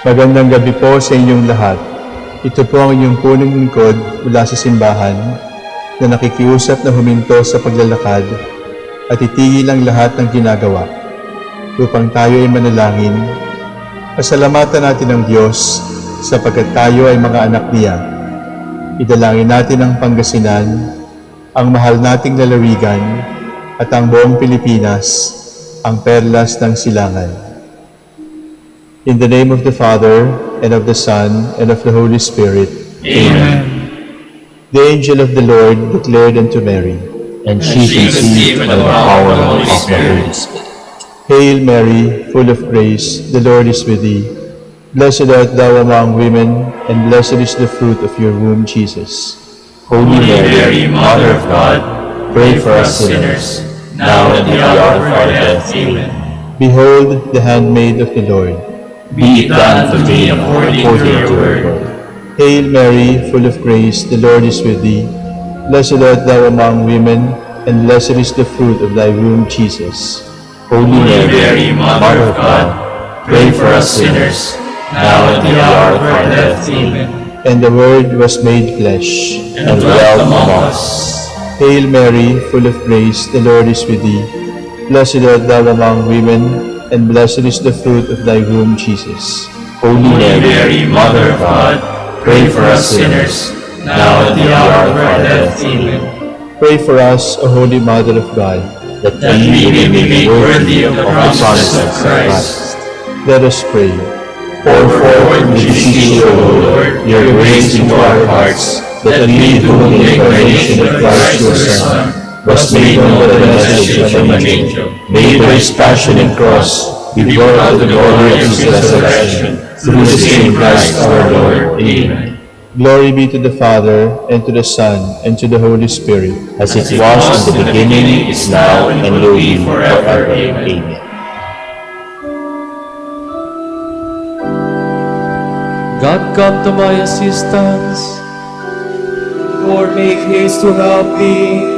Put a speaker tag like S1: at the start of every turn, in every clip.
S1: Magandang gabi po sa inyong lahat. Ito po ang inyong punong lingkod mula sa simbahan na nakikiusap na huminto sa paglalakad at itigil ang lahat ng ginagawa upang tayo ay manalangin. Pasalamatan natin ang Diyos sapagkat tayo ay mga anak niya. Idalangin natin ang Pangasinan, ang mahal nating lalawigan at ang buong Pilipinas, ang perlas ng silangan. In the name of the Father, and of the Son, and of the Holy Spirit.
S2: Amen.
S1: The angel of the Lord declared unto Mary,
S2: And she conceived by the power of the Holy Spirit.
S1: Hail Mary, full of grace, the Lord is with thee. Blessed art thou among women, and blessed is the fruit of your womb, Jesus.
S2: Holy Mary, Mother of God, pray for us sinners, now and at the hour of our death. Amen.
S1: Behold the handmaid of the Lord.
S2: Be it done to me according to your word.
S1: Hail Mary, full of grace, the Lord is with thee. Blessed art thou among women, and blessed is the fruit of thy womb, Jesus.
S2: Holy Mary, Mother of God, pray for us sinners, now and at the hour of our death. Amen.
S1: And the Word was made flesh,
S2: And dwelt among us.
S1: Hail Mary, full of grace, the Lord is with thee. Blessed art thou among women, and blessed is the fruit of thy womb, Jesus.
S2: Holy Mary, Mother of God, pray for us sinners, now and at the hour of our death. Amen.
S1: Pray for us, O Holy Mother of God.
S2: That we may be made worthy of the promises of Christ.
S1: Let us pray.
S2: Pour forth, we beseech you, O Lord, your grace into our hearts, that we, through the incarnation of Christ your Son, was made known by the message of an angel, made by his passion and cross, be brought out the glory of his resurrection, through the same Christ our Lord. Amen.
S1: Glory be to the Father, and to the Son, and to the Holy Spirit.
S2: As it was in the beginning, is now, and will be forever. Amen.
S3: God, come to my assistance.
S4: Lord, make haste to help me.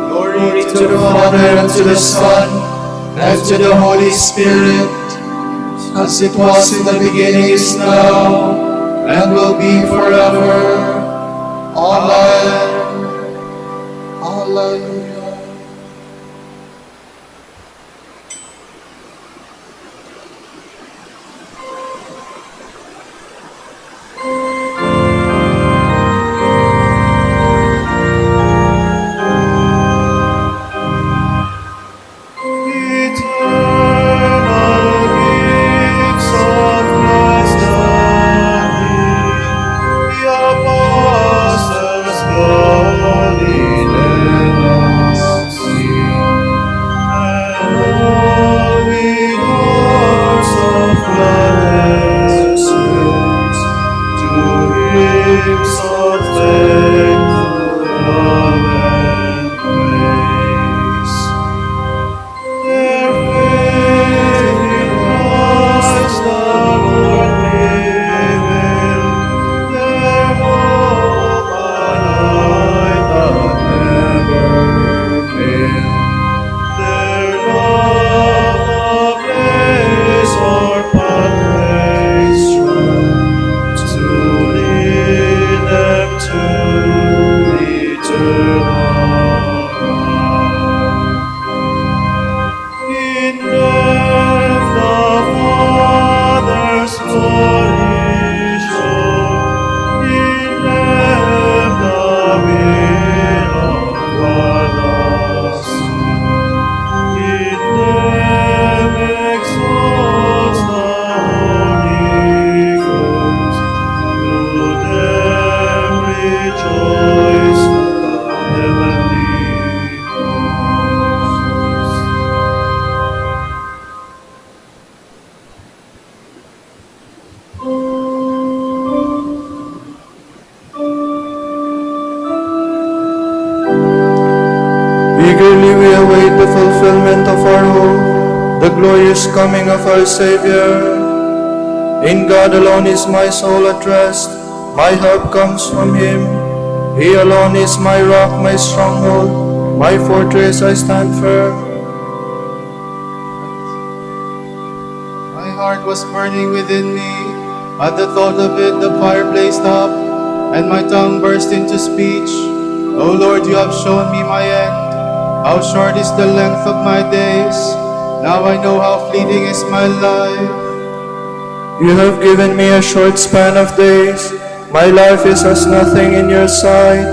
S4: Glory to the Father, and to the Son, and to the Holy Spirit, as it was in the beginning, is now, and will be forever. Amen. Hallelujah.
S5: Eagerly we await the fulfillment of our hope, the glorious coming of our Savior. In God alone is my soul at rest, my help comes from Him. He alone is my rock, my stronghold, my fortress, I stand firm.
S4: My heart heart was burning within me. At the thought of it, the fire blazed up, and my tongue burst into speech. O Lord, you have shown me my end. How short is the length of my days. Now I know how fleeting is my life.
S5: You have given me a short span of days. My life is as nothing in your sight.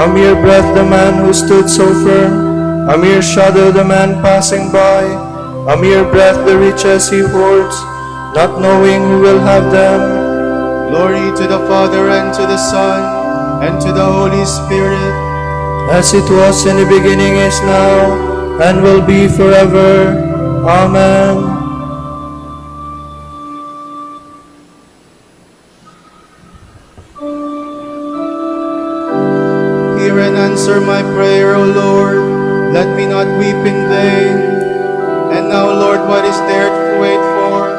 S5: A mere breath the man who stood so firm. A mere shadow the man passing by. A mere breath the riches he hoards, not knowing who will have them.
S4: Glory to the Father, and to the Son, and to the Holy Spirit.
S5: As it was in the beginning, is now, and will be forever. Amen.
S4: Hear and answer my prayer, O Lord. Let me not weep in vain. And now, Lord, what is there to wait for?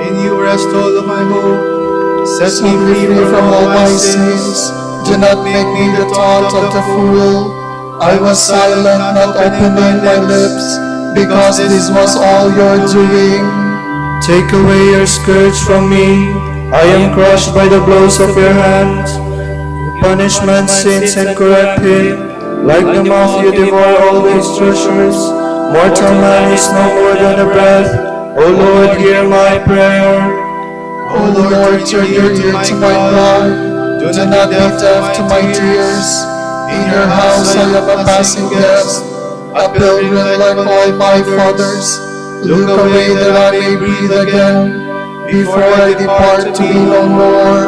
S4: In you rest all of my hope. Set me free from all my sins.
S6: Do not make me the taunt of the fool. I was silent, not opening my lips, because this was all your doing.
S5: Take away your scourge from me. I am crushed by the blows of your hands. Punish man's sins and correct him. Like the moth you devour all his treasures. Mortal man is no more than a breath. O Lord, hear my prayer.
S6: O Lord, turn your ear to my cry. Do not be deaf to my tears. In your house I am a passing guest, a pilgrim like all my fathers. Look away that I may breathe again, before I depart to be no more.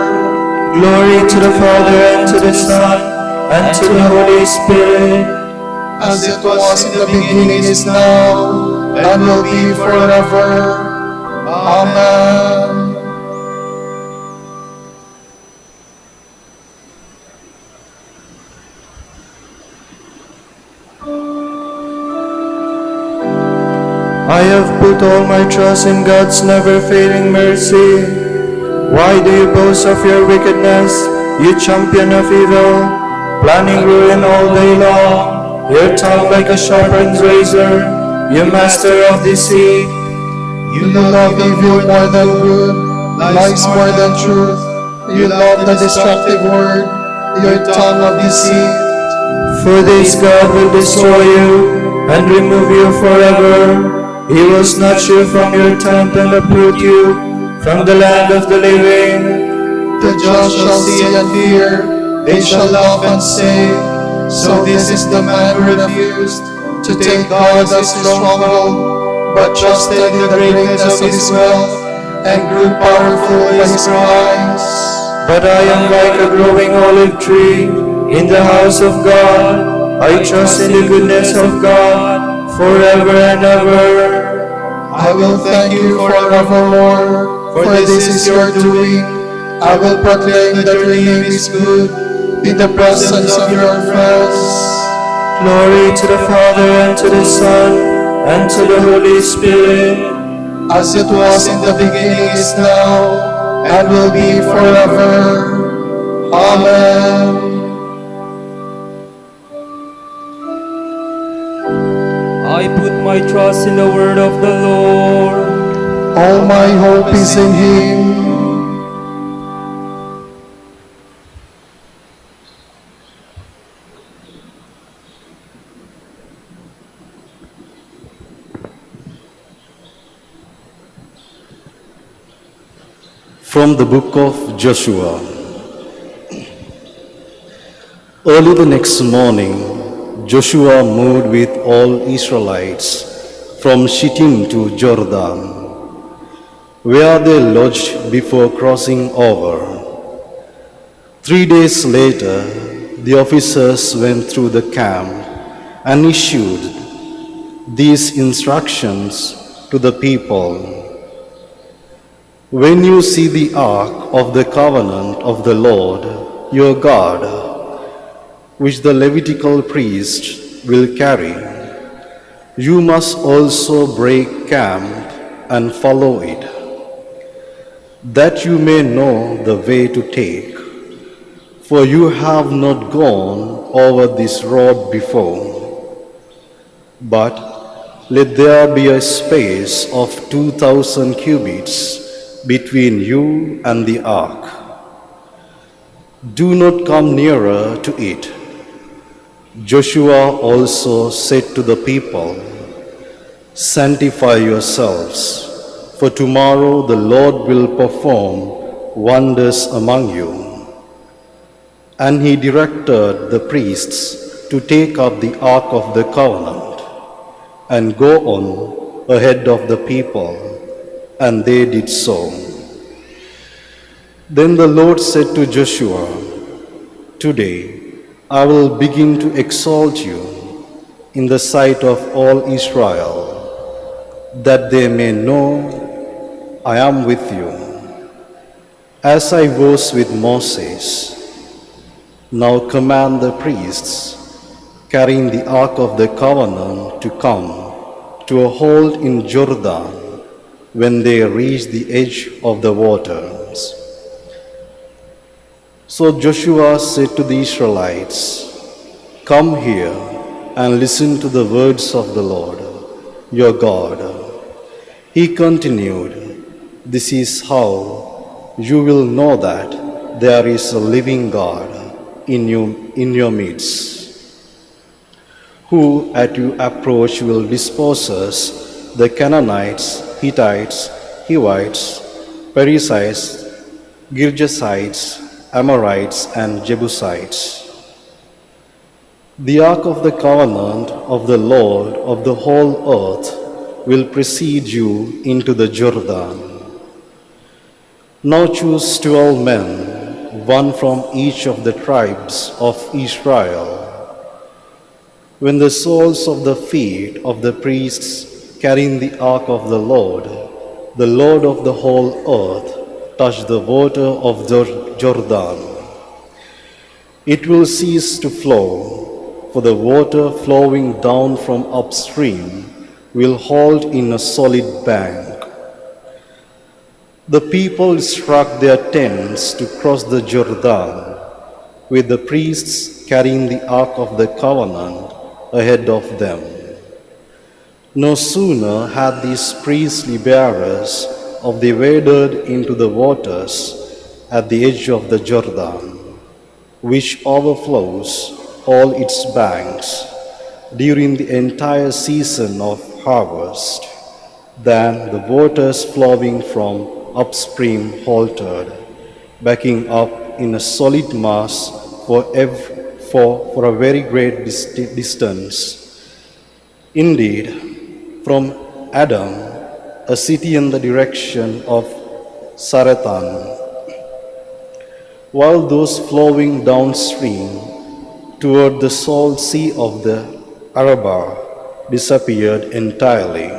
S5: Glory to the Father, and to the Son, and to the Holy Spirit.
S6: As it was in the beginning, is now, and will be forever. Amen.
S5: I have put all my trust in God's never-failing mercy. Why do you boast of your wickedness, you champion of evil, planning ruin all day long? Your tongue like a sharpened razor, you master of deceit.
S6: You love evil more than good, lies more than truth. You love the destructive word, your tongue of deceit.
S5: For this God will destroy you and remove you forever. He will snatch you from your tent and uproot you from the land of the living.
S6: The just shall see and fear, they shall laugh and say, so this is the man who refused to take God as his stronghold, but trusted in the greatness of his wealth, and grew powerful by his crimes.
S5: But I am like a growing olive tree in the house of God. I trust in the goodness of God forever and ever.
S6: I will thank you forevermore, for this is your doing. I will proclaim that your name is good in the presence of your friends.
S5: Glory to the Father, and to the Son, and to the Holy Spirit.
S6: As it was in the beginning, is now, and will be forever. Amen.
S3: I put my trust in the word of the Lord.
S6: All my hope is in Him.
S7: From the book of Joshua. Early the next morning, Joshua moved with all Israelites from Shittim to Jordan, where they lodged before crossing over. 3 days later, the officers went through the camp and issued these instructions to the people. When you see the ark of the covenant of the Lord your God, which the Levitical priest will carry, you must also break camp and follow it, that you may know the way to take, for you have not gone over this road before. But let there be a space of 2,000 cubits between you and the ark. Do not come nearer to it. Joshua also said to the people, Sanctify yourselves, for tomorrow the Lord will perform wonders among you. And he directed the priests to take up the Ark of the Covenant and go on ahead of the people, and they did so. Then the Lord said to Joshua, Today I will begin to exalt you in the sight of all Israel, that they may know I am with you, as I was with Moses. Now command the priests carrying the Ark of the Covenant to come to a halt in Jordan when they reach the edge of the waters. So Joshua said to the Israelites, Come here and listen to the words of the Lord, your God. He continued, This is how you will know that there is a living God in your midst, who at your approach will dispose the Canaanites, Hittites, Hivites, Perizzites, Girgasites, Amorites, and Jebusites. The Ark of the Covenant of the Lord of the whole earth will precede you into the Jordan. Now choose 12 men, one from each of the tribes of Israel. When the soles of the feet of the priests carrying the Ark of the Lord of the whole earth, touch the water of Jordan, it will cease to flow, for the water flowing down from upstream will halt in a solid bank. The people struck their tents to cross the Jordan, with the priests carrying the Ark of the Covenant ahead of them. No sooner had these priestly bearers of the waded into the waters at the edge of the Jordan, which overflows all its banks during the entire season of harvest, than the waters flowing from upstream halted, backing up in a solid mass for a very great distance. Indeed, from Adam, a city in the direction of Sarethan, while those flowing downstream toward the salt sea of the Arabah disappeared entirely.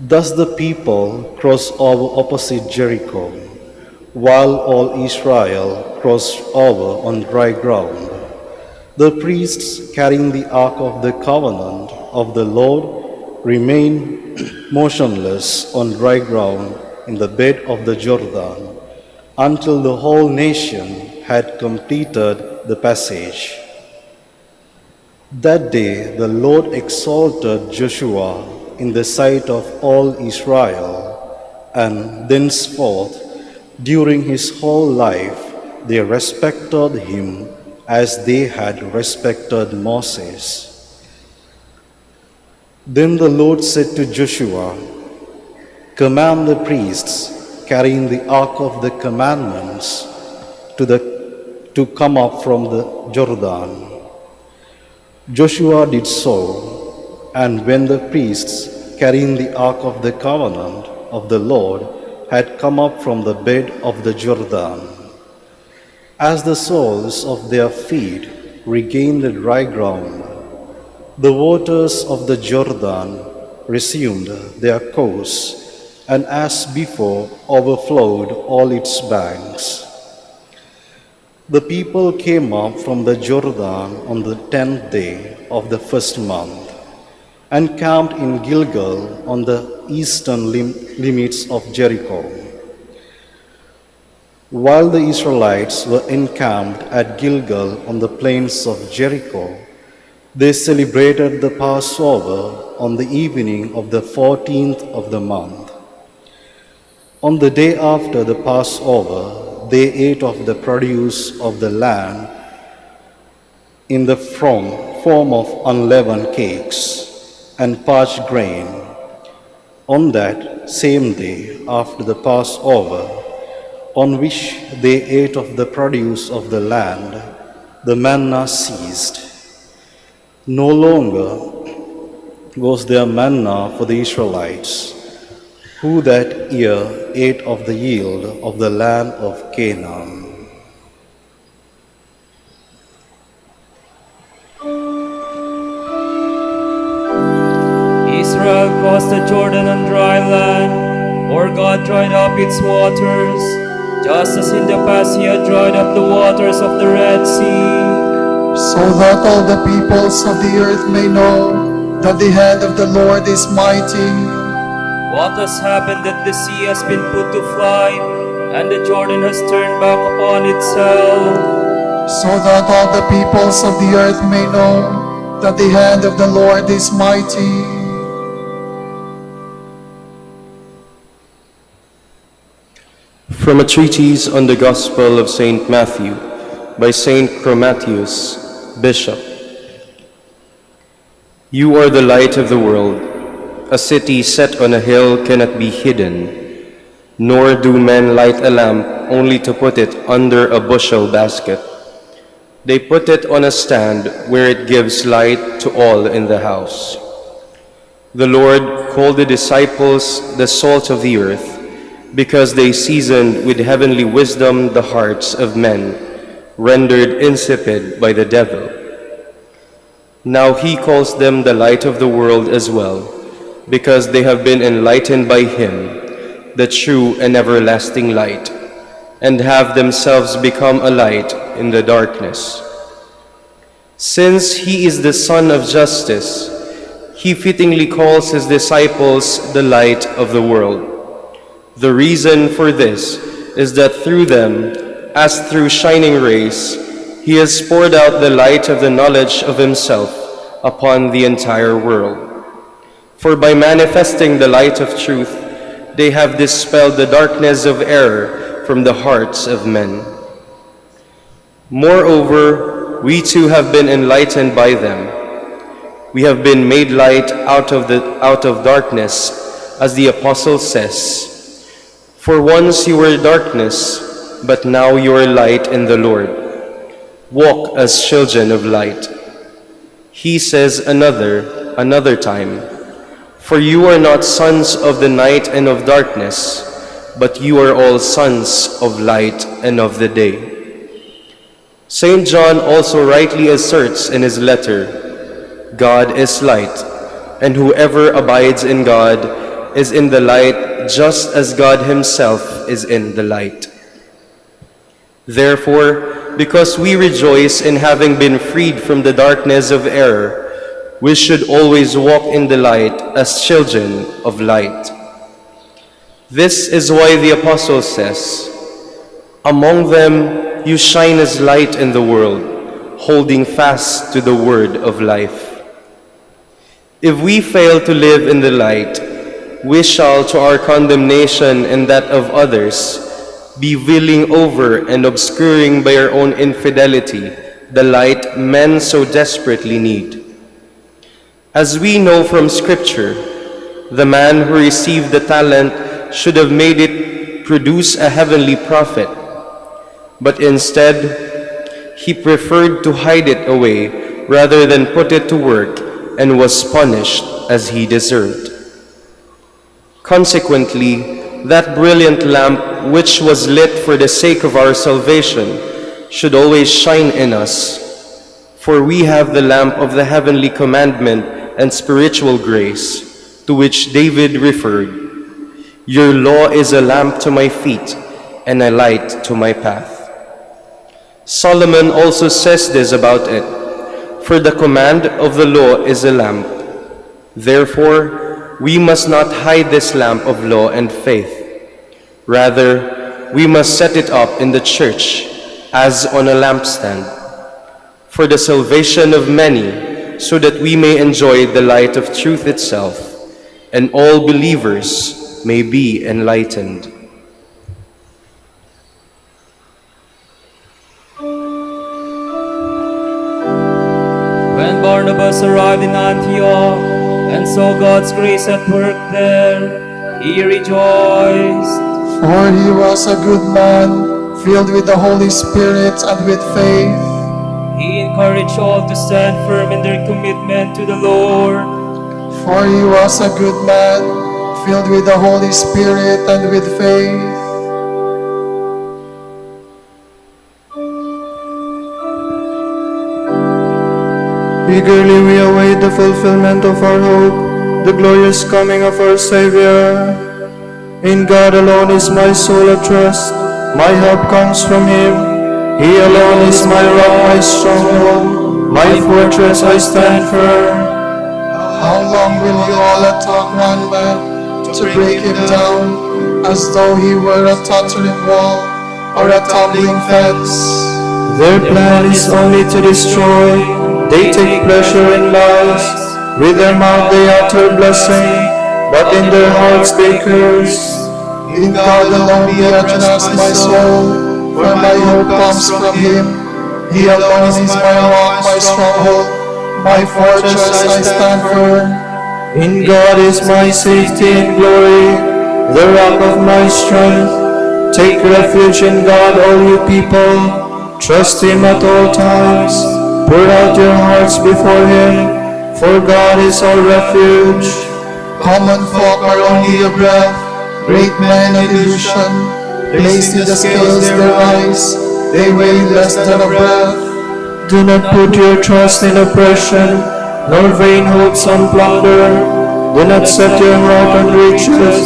S7: Thus the people crossed over opposite Jericho, while all Israel crossed over on dry ground. The priests carrying the Ark of the Covenant of the Lord remained motionless on dry ground in the bed of the Jordan, until the whole nation had completed the passage. That day the Lord exalted Joshua in the sight of all Israel, and thenceforth, during his whole life, they respected him as they had respected Moses. Then the Lord said to Joshua, Command the priests carrying the Ark of the Commandments to come up from the Jordan. Joshua did so, and when the priests carrying the Ark of the Covenant of the Lord had come up from the bed of the Jordan, as the soles of their feet regained the dry ground, the waters of the Jordan resumed their course, and as before overflowed all its banks. The people came up from the Jordan on the 10th day of the first month, and camped in Gilgal on the eastern limits of Jericho. While the Israelites were encamped at Gilgal on the plains of Jericho, they celebrated the Passover on the evening of the 14th of the month. On the day after the Passover, they ate of the produce of the land in the form of unleavened cakes and parched grain. On that same day after the Passover, on which they ate of the produce of the land, the manna ceased. No longer was there manna for the Israelites, who that year ate of the yield of the land of Canaan.
S3: Israel crossed the Jordan on dry land, or God dried up its waters, just as in the past he had dried up the waters of the Red Sea.
S6: So that all the peoples of the earth may know that the hand of the Lord is mighty.
S3: What has happened that the sea has been put to flight, and the Jordan has turned back upon itself?
S6: So that all the peoples of the earth may know that the hand of the Lord is mighty.
S8: From a treatise on the Gospel of St. Matthew by St. Chromatius, Bishop. You are the light of the world. A city set on a hill cannot be hidden, nor do men light a lamp only to put it under a bushel basket. They put it on a stand where it gives light to all in the house. The Lord called the disciples the salt of the earth, because they seasoned with heavenly wisdom the hearts of men, rendered insipid by the devil. Now he calls them the light of the world as well, because they have been enlightened by him, the true and everlasting light, and have themselves become a light in the darkness. Since he is the Son of Justice, he fittingly calls his disciples the light of the world. The reason for this is that through them, as through shining rays, he has poured out the light of the knowledge of himself upon the entire world. For by manifesting the light of truth, they have dispelled the darkness of error from the hearts of men. Moreover, we too have been enlightened by them. We have been made light out of darkness, as the Apostle says, "For once you were darkness, but now you are light in the Lord. Walk as children of light." He says another time, "For you are not sons of the night and of darkness, but you are all sons of light and of the day." St. John also rightly asserts in his letter, "God is light, and whoever abides in God is in the light, just as God himself is in the light." Therefore, because we rejoice in having been freed from the darkness of error, we should always walk in the light as children of light. This is why the Apostle says, "Among them you shine as light in the world, holding fast to the word of life." If we fail to live in the light, we shall, to our condemnation and that of others, be wheeling over and obscuring by our own infidelity the light men so desperately need. As we know from Scripture, the man who received the talent should have made it produce a heavenly profit, but instead, he preferred to hide it away rather than put it to work, and was punished as he deserved. Consequently, that brilliant lamp which was lit for the sake of our salvation should always shine in us, for we have the lamp of the heavenly commandment and spiritual grace, to which David referred, "Your law is a lamp to my feet and a light to my path." Solomon also says this about it, "For the command of the law is a lamp." Therefore, we must not hide this lamp of law and faith. Rather, we must set it up in the church as on a lampstand, for the salvation of many, so that we may enjoy the light of truth itself, and all believers may be enlightened.
S3: Barnabas arrived in Antioch and saw God's grace at work there, he rejoiced.
S6: For he was a good man, filled with the Holy Spirit and with faith.
S3: He encouraged all to stand firm in their commitment to the Lord.
S6: For he was a good man, filled with the Holy Spirit and with faith.
S5: Eagerly we await the fulfillment of our hope, the glorious coming of our Savior. In God alone is my soul at rest, my help comes from Him. He alone is my rock, my stronghold, my fortress, I stand firm.
S6: How long will you all attack one man to break him down, as though he were a tottering wall or a tumbling fence?
S5: Their plan is only to destroy, they take pleasure in lies. With their mouth they utter blessing, but in their hearts they curse.
S6: In God alone be at rest my soul, for my hope comes from Him. He alone is my rock, my stronghold, my fortress, I stand firm.
S5: In God is my safety and glory, the rock of my strength. Take refuge in God, all you people, trust Him at all times. Pour out your hearts before Him, for God is our refuge.
S6: Common folk are only a breath, great men an illusion. Placed in the scales their eyes, they weigh less than a breath.
S5: Do not put your trust in oppression, nor vain hopes on plunder. Do not set your heart on riches,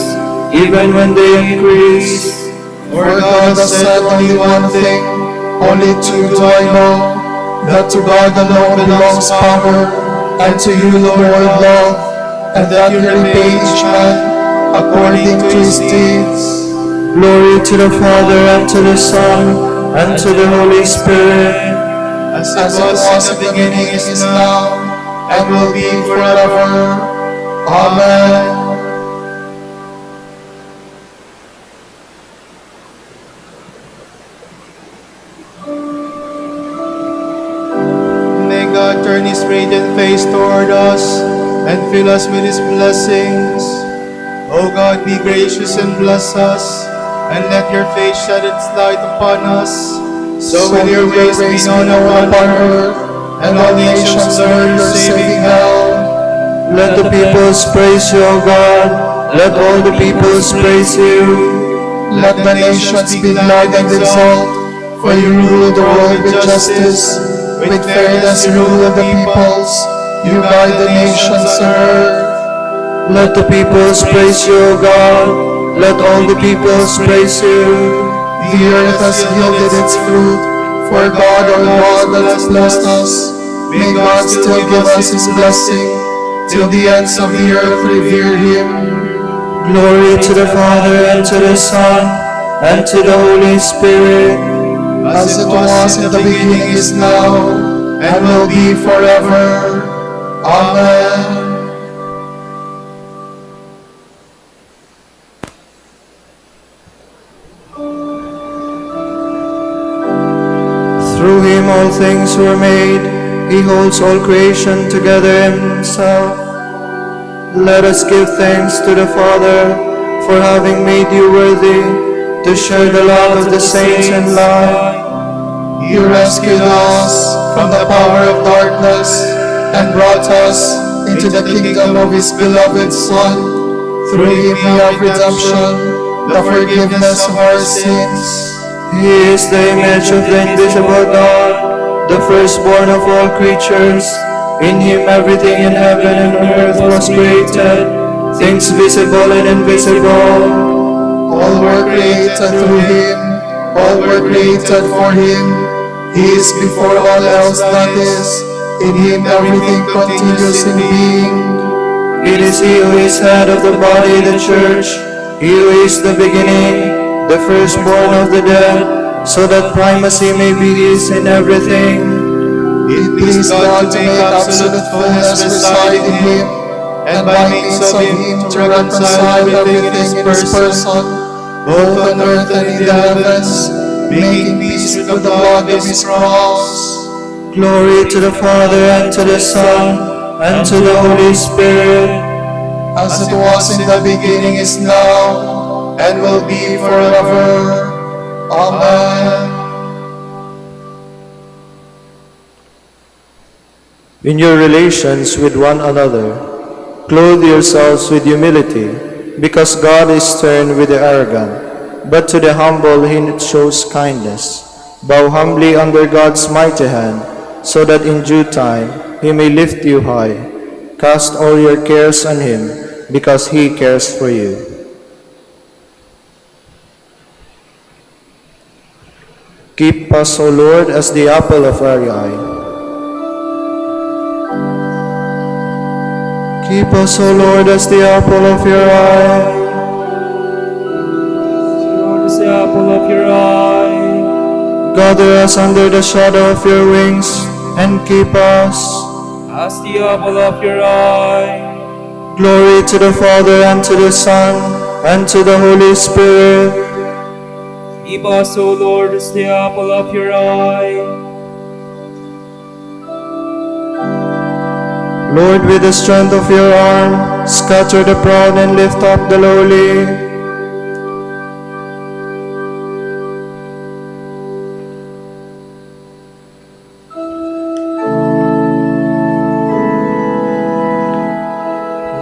S5: even when they increase.
S6: For God has said only one thing, only two do I know, that to God alone belongs power, and to you, Lord, love, and that you repay each man according to his deeds.
S5: Glory to the Father, and to the Son, and to the Holy Spirit,
S6: as it was in the beginning, is now, and will be forever. Amen.
S4: May God turn His radiant face toward us and fill us with His blessings. O God, be gracious and bless us, and let your face shed its light upon us, so will your ways be known upon earth, and all nations learn your saving help.
S5: let the peoples praise you, O God. Let all the peoples praise you.
S6: Let the nations be glad and exult, for you rule the world with justice. With fairness you rule the peoples, you guide the nations on earth.
S5: Let the peoples praise you, O God. Let all the peoples praise you.
S6: The earth has yielded its fruit, for God our God has blessed us. May God still give us His blessing, till the ends of the earth revere Him.
S5: Glory to the Father, and to the Son, and to the Holy Spirit,
S6: as it was in the beginning, is now, and will be forever. Amen.
S5: Through Him all things were made. He holds all creation together in Himself. Let us give thanks to the Father for having made you worthy to share the love of the saints and light.
S6: You rescued us from the power of darkness and brought us into the kingdom of His beloved Son. Through Him we have redemption, the forgiveness of our sins.
S5: He is the image of the invisible God, the firstborn of all creatures. In Him everything in heaven and on earth was created, things visible and invisible.
S6: All were created through Him, all were created for Him. He is before all else that is. In Him everything continues in being.
S5: It is He who is head of the body, the church, He who is the beginning, the firstborn of the dead, so that primacy may be His in everything.
S6: It pleased God to make absolute fullness reside in Him, and by means of Him to reconcile everything in His person, both on earth and in the heavens, making peace through the blood of His cross.
S5: Glory to the Father, and to the Son, and to the Holy Spirit,
S6: as it was in the beginning, is now, and will be forever. Amen.
S5: in your relations with one another, clothe yourselves with humility, because God is stern with the arrogant, but to the humble he shows kindness. Bow humbly under God's mighty hand, so that in due time he may lift you high. Cast all your cares on him, because he cares for you. Keep us, O Lord, as the apple of our eye. Keep us, O Lord, as the apple of your eye.
S3: Lord is the apple of your eye.
S5: Gather us under the shadow of your wings, and keep us.
S3: As the apple of your eye.
S5: Glory to the Father, and to the Son, and to the Holy Spirit.
S3: Keep us, O Lord, as the apple of your eye.
S5: Lord, with the strength of your arm, scatter the proud and lift up the lowly.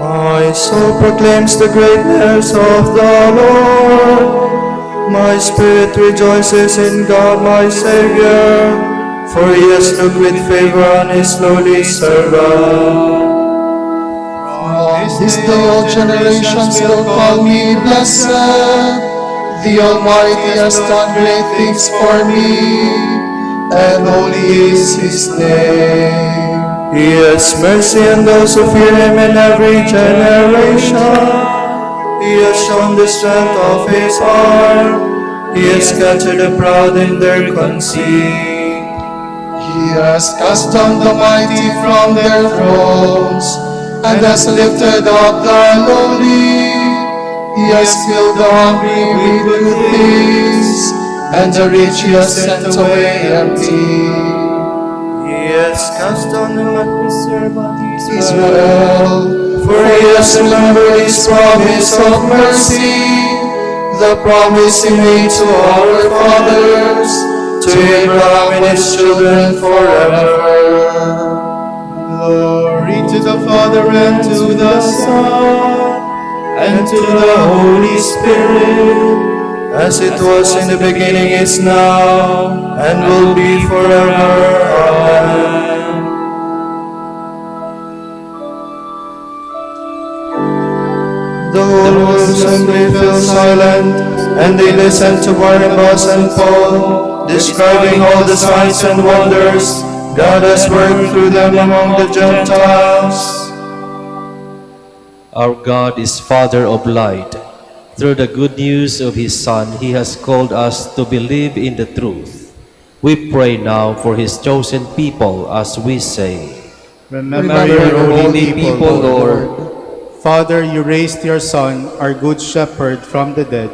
S5: My soul proclaims the greatness of the Lord. My spirit rejoices in God my Savior, for he has looked with favor on his lowly servant.
S6: From this day all generations will call me blessed. The Almighty has done great things for me, and holy is his name.
S5: He has mercy on those who fear him in every generation. He has shown the strength of his arm. He has scattered the proud in their conceit.
S6: He has cast down the mighty from their thrones, and has lifted up the lowly. He has filled the hungry with good things, and the rich he has sent away empty.
S5: He has cast down the mighty servant
S6: Israel,
S5: for he has remembered his promise of mercy, the promise he made to our fathers, to Abraham and his children forever.
S4: Glory to the Father, and to the Son, and to the Holy Spirit,
S5: as it was in the beginning, is now, and will be forever. Amen. The whole assembly fell silent, and they listened to Barnabas and Paul, describing all the signs and wonders God has worked through them among the Gentiles.
S9: Our God is Father of light. Through the good news of His Son, He has called us to believe in the truth. We pray now for His chosen people as we say,
S4: remember your holy people, Lord. Father, you raised your Son, our good shepherd, from the dead.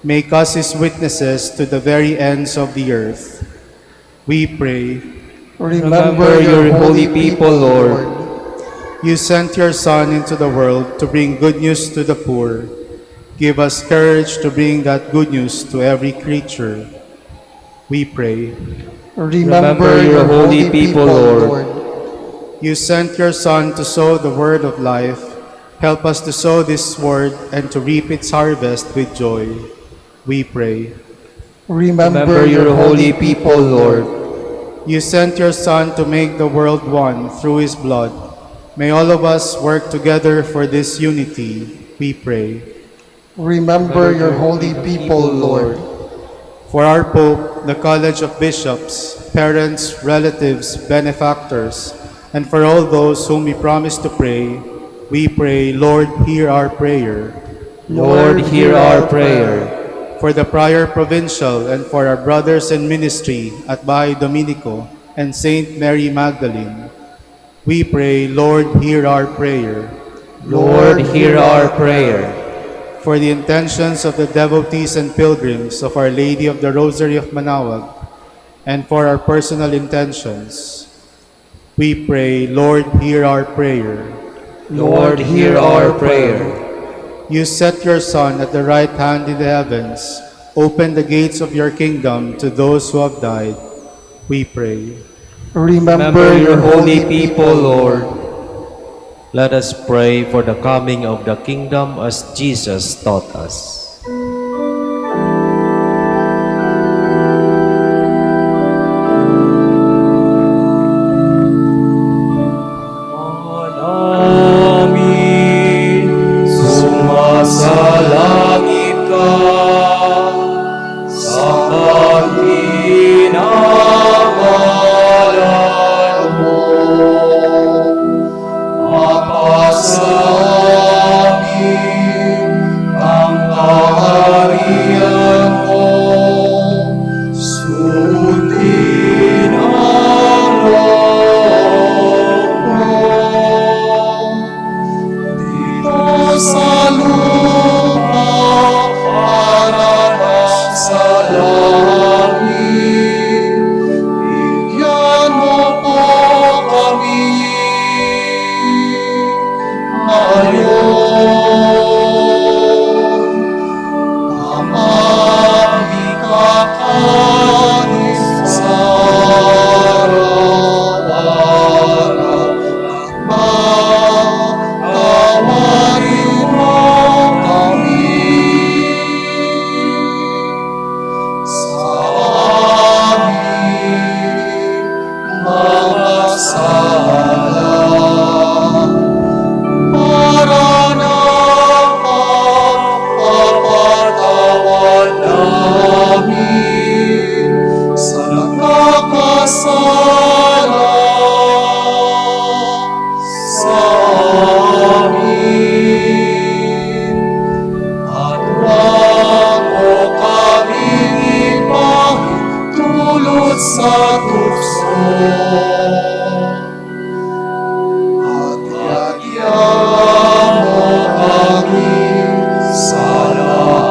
S4: Make us his witnesses to the very ends of the earth. We pray.
S6: remember your holy people, Lord.
S4: You sent your Son into the world to bring good news to the poor. Give us courage to bring that good news to every creature. We pray.
S6: Remember your holy people, Lord.
S4: You sent your Son to sow the word of life. Help us to sow this word and to reap its harvest with joy. We pray.
S6: Remember your holy people, Lord.
S4: You sent your Son to make the world one through his blood. May all of us work together for this unity, we pray.
S6: Remember your holy people, Lord.
S4: For our Pope, the College of Bishops, parents, relatives, benefactors, and for all those whom we promise to pray, we pray, Lord, hear our prayer.
S9: Lord, hear our prayer.
S4: For the Prior Provincial and for our brothers in ministry at Bahay Dominico and Saint Mary Magdalene, we pray, Lord, hear our prayer.
S9: Lord, hear our prayer.
S4: For the intentions of the devotees and pilgrims of Our Lady of the Rosary of Manaoag,
S10: and for our personal intentions. We pray, Lord, hear our prayer.
S3: Lord, hear our prayer.
S10: You set your Son at the right hand in the heavens. Open the gates of your kingdom to those who have died. We pray.
S3: Remember your holy people, Lord.
S9: Let us pray for the coming of the kingdom as Jesus taught us.
S3: Amin. Sumasalangit ka sa kahinangalan mo. Apasamin ang kaharian mo. Sundin ang loob mo. Dito sa lupa para sa langit. Bigyan mo po kami ngayon. Ang aming kakanin sa araw-araw. Patawarin mo kami sa aming mga sala, para na mapapatawad namin sa nakakasala sa amin. At huwag mo kaming ipahintulot sa tukso. At yagyan mo kami sa lahat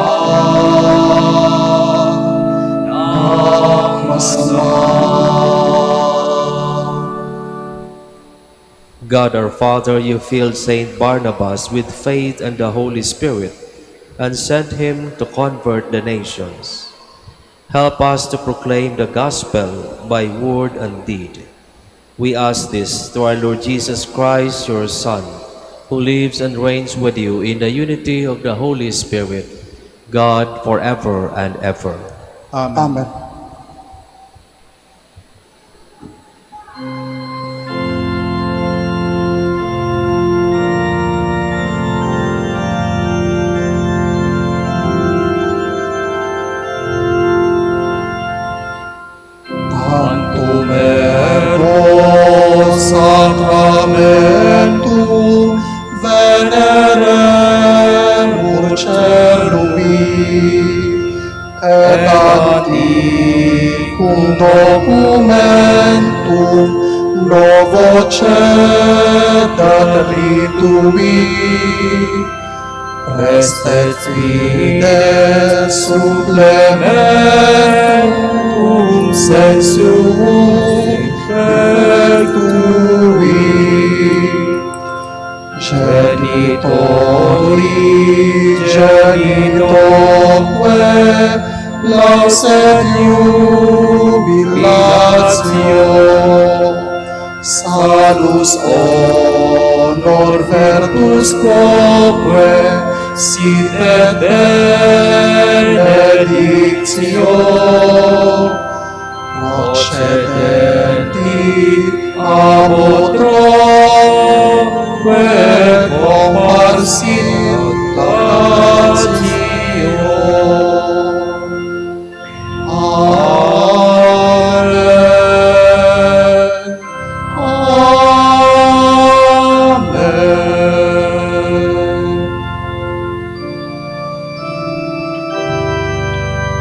S3: ng masama.
S9: God our Father, you filled Saint Barnabas with faith and the Holy Spirit and sent him to convert the nations. Help us to proclaim the gospel by word and deed. We ask this through our Lord Jesus Christ, your Son, who lives and reigns with you in the unity of the Holy Spirit, God forever and ever.
S10: Amen.
S4: Tantumero sacramentum veneremur celui et antiquum documentum novo cedat litui restet fides supplementum sensuum virtui genitoque lauset jubilatio salus honor virtus quoque sit et benedictio procedenti ab utroque comparsitatio. Amen. Amen.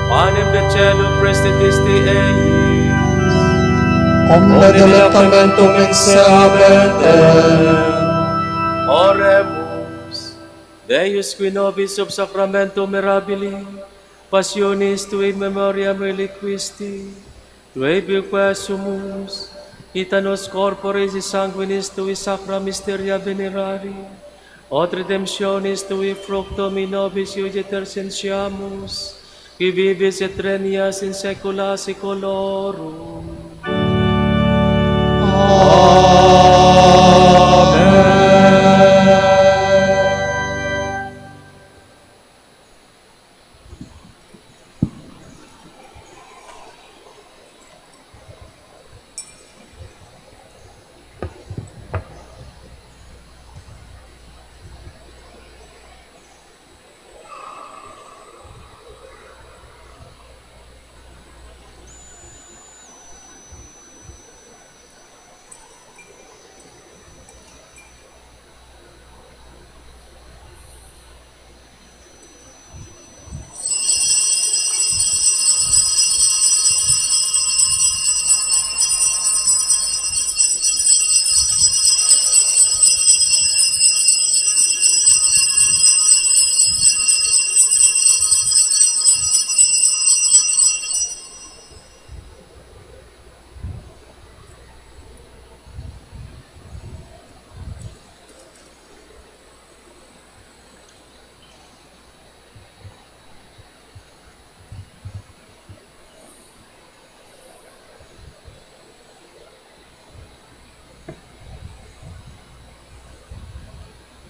S3: Panem de cielo prestitisti eis,
S4: Omne delectamentum inseamentem.
S3: Oremus. Deus qui nobis sub sacramento mirabili, passionis tui memoriam reliquisti,
S11: Tuebi quesumus, ita nos corporis et sanguinis tui sacra mysteria venerari, od redemptionis tui fructum in nobis iudeter sentiamus, qui vivis et regnias in saecula saeculorum.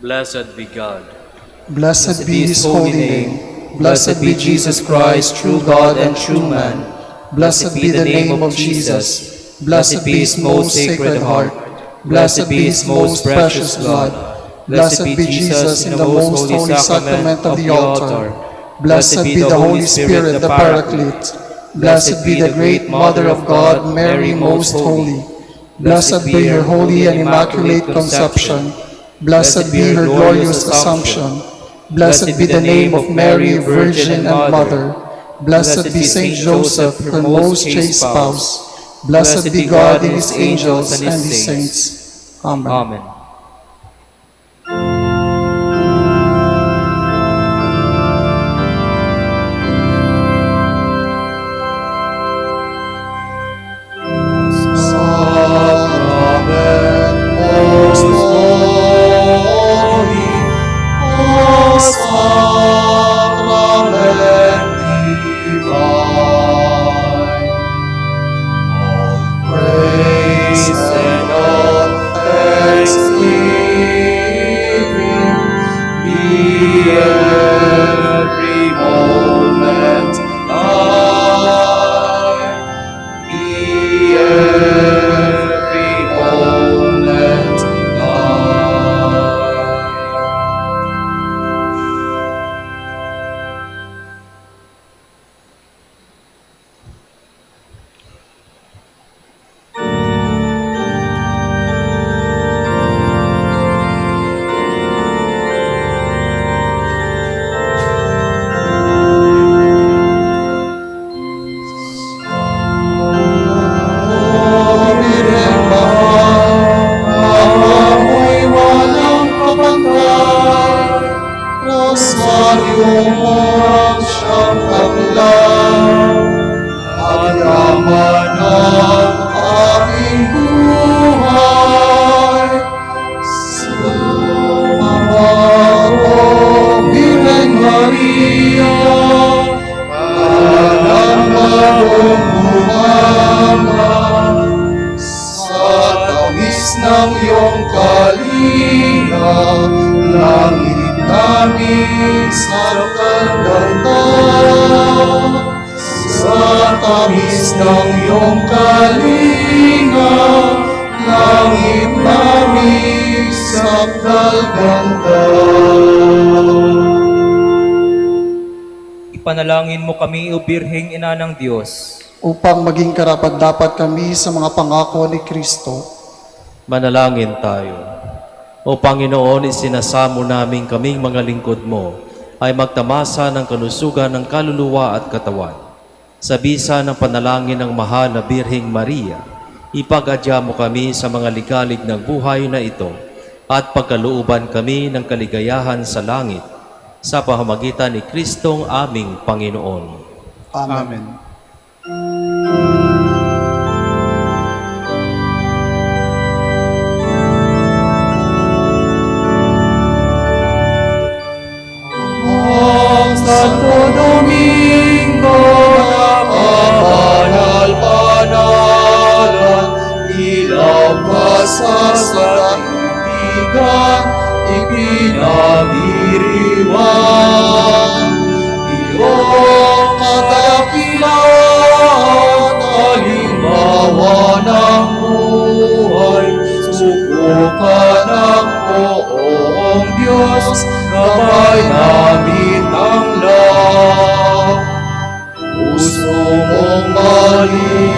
S11: Blessed be God.
S6: Blessed be his holy name. Blessed be Jesus Christ, true God and true man. Blessed be the name of Jesus. Blessed be his most sacred heart. Blessed be his most precious blood. Blessed be Jesus in the most holy sacrament of the altar. Blessed be the Holy Spirit, the Paraclete. Blessed be the great Mother of God, Mary most holy. Blessed be her holy and immaculate conception. Blessed be her glorious Assumption. Blessed be the name of Mary, Virgin and Mother. Blessed be Saint Joseph, her most chaste spouse. Blessed be God in his angels and his saints. Amen.
S11: Amen.
S3: Ipanalangin mo kami, O Birheng Ina ng Diyos,
S6: upang maging karapat-dapat kami sa mga pangako ni Kristo.
S9: Manalangin tayo. O Panginoon, isinasamo namin kaming mga lingkod mo ay magtamasa ng kalusugan ng kaluluwa at katawan. Sa bisa ng panalangin ng mahal na Birheng Maria, ipag-adya mo kami sa mga ligalig ng buhay na ito at pagkalooban kami ng kaligayahan sa langit sa pamamagitan ni Kristong aming Panginoon.
S6: Amen.
S11: Amen.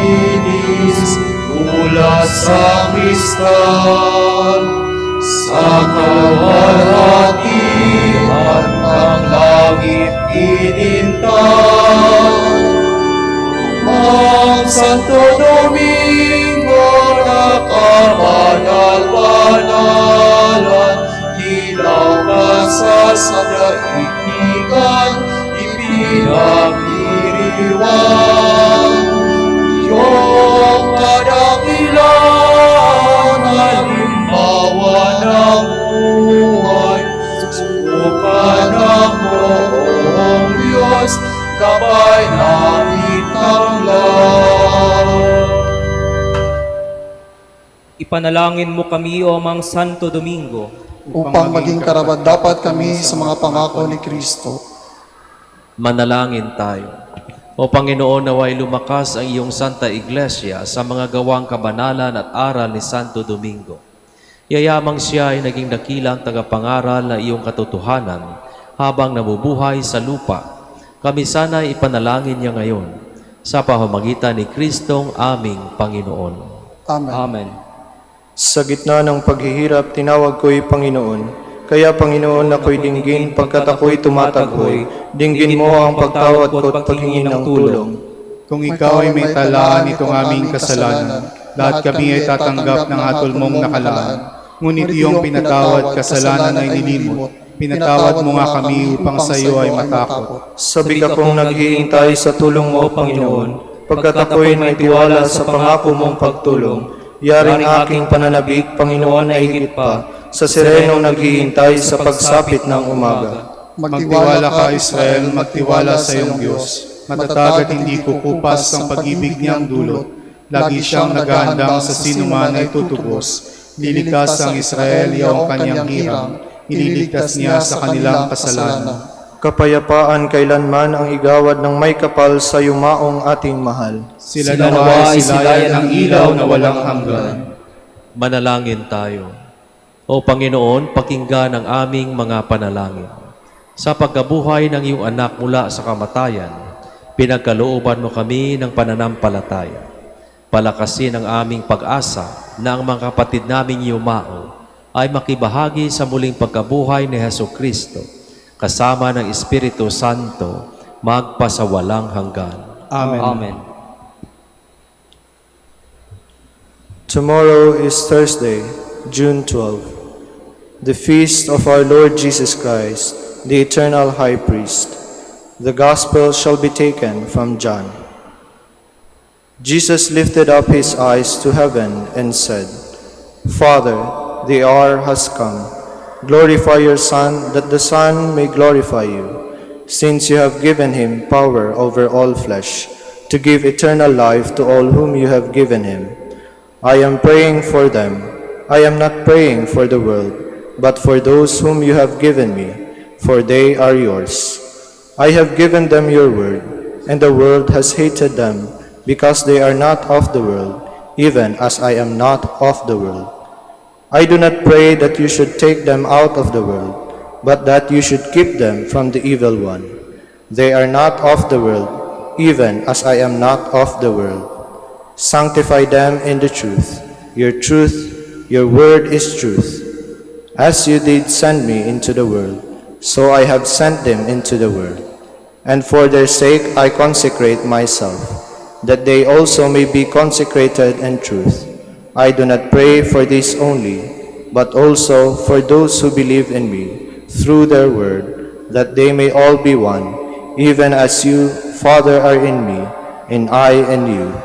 S4: linis mula sa kristal. Sa kalwalhatian ng langit inintay. Ang Santo Domingo na kabanal-banalan, ilaw ka sa daigdigan, ipinagdiriwang. Iyong kadakilang halimbawa ng buhay, susukan ang buong Diyos, gabay namin ang lahat.
S3: Ipanalangin mo kami, O Amang Santo Domingo,
S6: upang maging karapat-dapat kami sa mga pangako ni Kristo.
S9: Manalangin tayo. O Panginoon, naway lumakas ang iyong Santa Iglesia sa mga gawang kabanalan at aral ni Santo Domingo. Yayamang siya ay naging dakilang tagapangaral na iyong katotohanan habang nabubuhay sa lupa. Kami sana ipanalangin niya ngayon sa pamamagitan ni Kristong aming Panginoon.
S6: Amen.
S3: Amen.
S5: Sa gitna ng paghihirap, tinawag ko'y Panginoon. Kaya Panginoon, ako'y dinggin pagkat ako'y tumataghoy. Dinggin mo ang pagtawad ko at paghingi ng tulong.
S10: Kung ikaw ay may talaan itong aming kasalanan, lahat kami ay tatanggap ng hatol mong nakalaan. Ngunit iyong pinatawad kasalanan ay nilimot. Pinatawad mo nga kami upang sa iyo ay matakot.
S5: Sabik akong naghihintay sa tulong mo, Panginoon, pagkat ako'y may tiwala sa pangako mong pagtulong. Yaring aking pananabik, Panginoon, ay higit pa sa sirenong naghihintay sa pagsapit ng umaga.
S10: Magtiwala ka, Israel, magtiwala sa iyong Diyos. Matatag at hindi kukupas ang pag-ibig niyang dulot. Lagi siyang naghahandang sa sinuman ay tutubos. Niligtas ang Israel, iyong kanyang hirang. Iniligtas niya sa kanilang kasalanan.
S5: Kapayapaan kailanman ang igawad ng may kapal sa yumaong ating mahal.
S10: Sila nawa ay silayan ng ilaw na walang hanggan.
S9: Manalangin tayo. O Panginoon, pakinggan ang aming mga panalangin. Sa pagkabuhay ng iyong anak mula sa kamatayan, pinagkalooban mo kami ng pananampalataya. Palakasin ang aming pag-asa na ang mga kapatid naming yumao ay makibahagi sa muling pagkabuhay ni Jesucristo, kasama ng Espiritu Santo, magpasawalang hanggan.
S10: Amen.
S3: Amen.
S5: Tomorrow is Thursday, June 12, the feast of our Lord Jesus Christ, the eternal High Priest. The Gospel shall be taken from John. Jesus lifted up his eyes to heaven and said, Father, the hour has come. Glorify your Son, that the Son may glorify you, since you have given him power over all flesh, to give eternal life to all whom you have given him. I am praying for them. I am not praying for the world, but for those whom you have given me, for they are yours. I have given them your word, and the world has hated them, because they are not of the world, even as I am not of the world. I do not pray that you should take them out of the world, but that you should keep them from the evil one. They are not of the world, even as I am not of the world. Sanctify them in the truth. Your word is truth. As you did send me into the world, so I have sent them into the world. And for their sake I consecrate myself, that they also may be consecrated in truth. I do not pray for this only, but also for those who believe in me through their word, that they may all be one, even as you, Father, are in me, and I in you,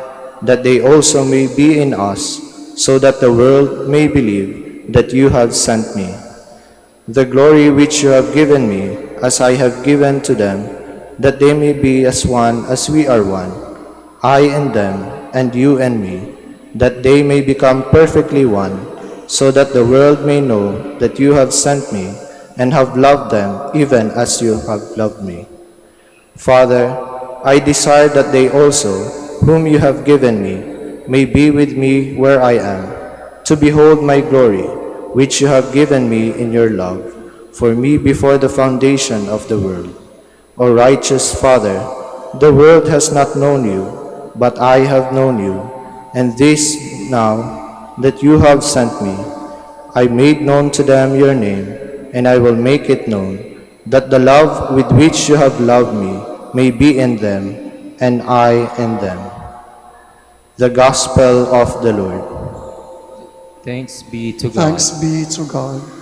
S5: that they also may be in us, so that the world may believe that you have sent me. The glory which you have given me, as I have given to them, that they may be as one as we are one, I and them, and you and me, that they may become perfectly one, so that the world may know that you have sent me and have loved them even as you have loved me. Father, I desire that they also, whom you have given me, may be with me where I am, to behold my glory, which you have given me in your love, for me before the foundation of the world. O righteous Father, the world has not known you, but I have known you, and this now that you have sent me, I made known to them your name, and I will make it known, that the love with which you have loved me may be in them, and I in them. The Gospel of the Lord.
S3: Thanks be to God.
S6: Thanks be to God.